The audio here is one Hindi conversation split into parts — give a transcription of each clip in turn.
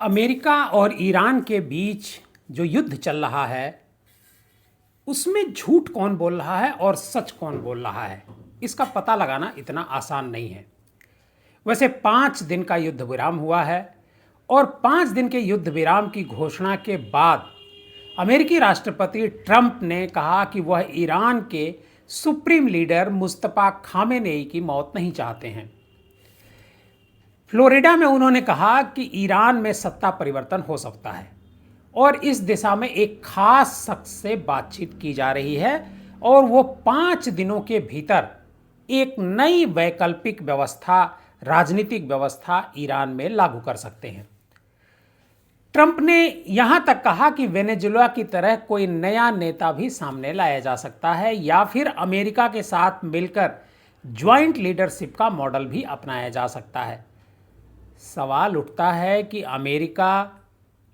अमेरिका और ईरान के बीच जो युद्ध चल रहा है उसमें झूठ कौन बोल रहा है और सच कौन बोल रहा है, इसका पता लगाना इतना आसान नहीं है। वैसे 5 दिन का युद्ध विराम हुआ है और 5 दिन के युद्ध विराम की घोषणा के बाद अमेरिकी राष्ट्रपति ट्रंप ने कहा कि वह ईरान के सुप्रीम लीडर मुस्तफा खामेनेई की मौत नहीं चाहते हैं। फ्लोरिडा में उन्होंने कहा कि ईरान में सत्ता परिवर्तन हो सकता है और इस दिशा में एक खास शख्स से बातचीत की जा रही है और वो 5 दिनों के भीतर एक नई वैकल्पिक व्यवस्था, राजनीतिक व्यवस्था ईरान में लागू कर सकते हैं। ट्रंप ने यहां तक कहा कि वेनेजुएला की तरह कोई नया नेता भी सामने लाया जा सकता है या फिर अमेरिका के साथ मिलकर ज्वाइंट लीडरशिप का मॉडल भी अपनाया जा सकता है। सवाल उठता है कि अमेरिका,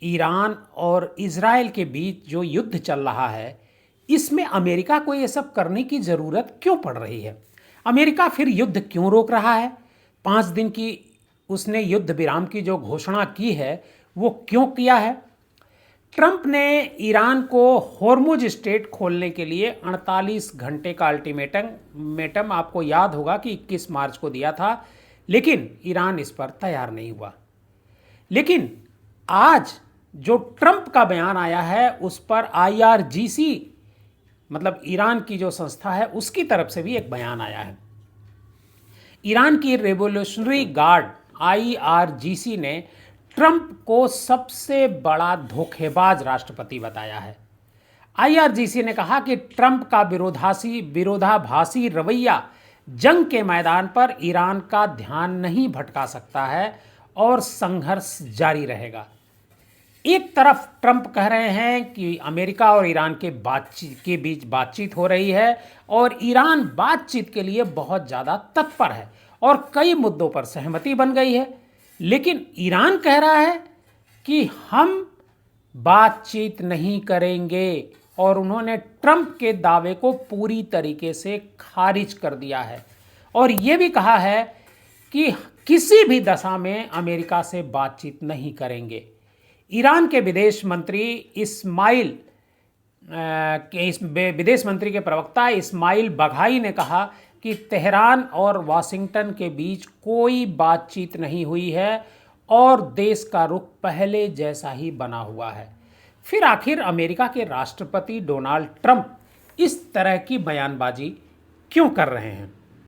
ईरान और इजराइल के बीच जो युद्ध चल रहा है, इसमें अमेरिका को ये सब करने की ज़रूरत क्यों पड़ रही है? अमेरिका फिर युद्ध क्यों रोक रहा है? 5 दिन की उसने युद्ध विराम की जो घोषणा की है वो क्यों किया है? ट्रंप ने ईरान को होर्मुज स्ट्रेट खोलने के लिए 48 घंटे का अल्टीमेटम आपको याद होगा कि 21 मार्च को दिया था, लेकिन ईरान इस पर तैयार नहीं हुआ। लेकिन आज जो ट्रंप का बयान आया है उस पर IRGC, मतलब ईरान की जो संस्था है, उसकी तरफ से भी एक बयान आया है। ईरान की रेवोल्यूशनरी गार्ड IRGC ने ट्रंप को सबसे बड़ा धोखेबाज राष्ट्रपति बताया है। IRGC ने कहा कि ट्रंप का विरोधाभासी रवैया जंग के मैदान पर ईरान का ध्यान नहीं भटका सकता है और संघर्ष जारी रहेगा। एक तरफ ट्रंप कह रहे हैं कि अमेरिका और ईरान के बीच बातचीत हो रही है और ईरान बातचीत के लिए बहुत ज़्यादा तत्पर है और कई मुद्दों पर सहमति बन गई है, लेकिन ईरान कह रहा है कि हम बातचीत नहीं करेंगे और उन्होंने ट्रंप के दावे को पूरी तरीके से खारिज कर दिया है और ये भी कहा है कि किसी भी दशा में अमेरिका से बातचीत नहीं करेंगे। ईरान के विदेश मंत्री के प्रवक्ता इस्माइल बघाई ने कहा कि तेहरान और वाशिंगटन के बीच कोई बातचीत नहीं हुई है और देश का रुख पहले जैसा ही बना हुआ है। फिर आखिर अमेरिका के राष्ट्रपति डोनाल्ड ट्रंप इस तरह की बयानबाजी क्यों कर रहे हैं?